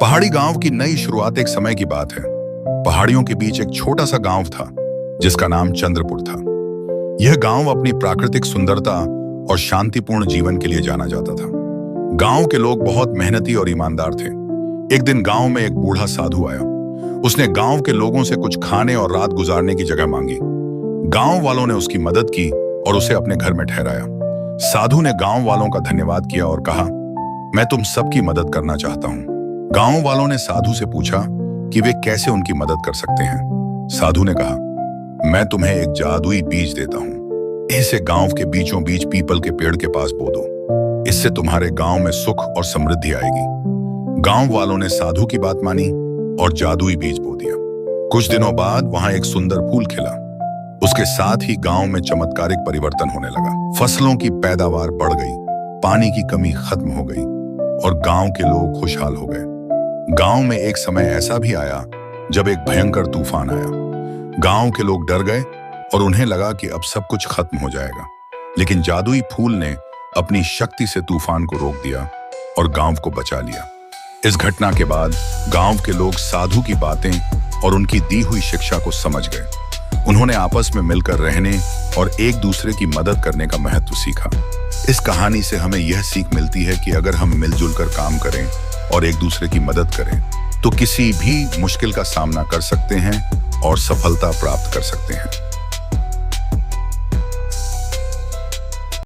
पहाड़ी गांव की नई शुरुआत एक समय की बात है। पहाड़ियों के बीच एक छोटा सा गांव था जिसका नाम चंद्रपुर था। यह गांव अपनी प्राकृतिक सुंदरता और शांतिपूर्ण जीवन के लिए जाना जाता था। गांव के लोग बहुत मेहनती और ईमानदार थे। एक दिन गांव में एक बूढ़ा साधु आया। उसने गांव के लोगों से कुछ खाने और रात गुजारने की जगह मांगी। गांव वालों ने उसकी मदद की और उसे अपने घर में ठहराया। साधु ने गांव वालों का धन्यवाद किया और कहा, मैं तुम सबकी मदद करना चाहता हूं। गांव वालों ने साधु से पूछा कि वे कैसे उनकी मदद कर सकते हैं। साधु ने कहा, मैं तुम्हें एक जादुई बीज देता हूं। इसे गांव के बीचों बीच पीपल के पेड़ के पास बो दो। इससे तुम्हारे गांव में सुख और समृद्धि आएगी। गांव वालों ने साधु की बात मानी और जादुई बीज बो दिया। कुछ दिनों बाद वहां एक सुंदर फूल खिला। उसके साथ ही गांव में चमत्कारिक परिवर्तन होने लगा। फसलों की पैदावार बढ़ गई, पानी की कमी खत्म हो गई और गांव के लोग खुशहाल हो गए। गांव में एक समय ऐसा भी आया जब एक भयंकर तूफान आया। गांव के लोग डर गए और उन्हें लगा कि अब सब कुछ खत्म हो जाएगा। लेकिन जादुई फूल ने अपनी शक्ति से तूफान को रोक दिया और गांव को बचा लिया। इस घटना के बाद गांव के लोग साधु की बातें और उनकी दी हुई शिक्षा को समझ गए। उन्होंने आपस में मिलकर रहने और एक दूसरे की मदद करने का महत्व सीखा। इस कहानी से हमें यह सीख मिलती है कि अगर हम मिलजुल कर काम करें और एक दूसरे की मदद करें तो किसी भी मुश्किल का सामना कर सकते हैं और सफलता प्राप्त कर सकते हैं।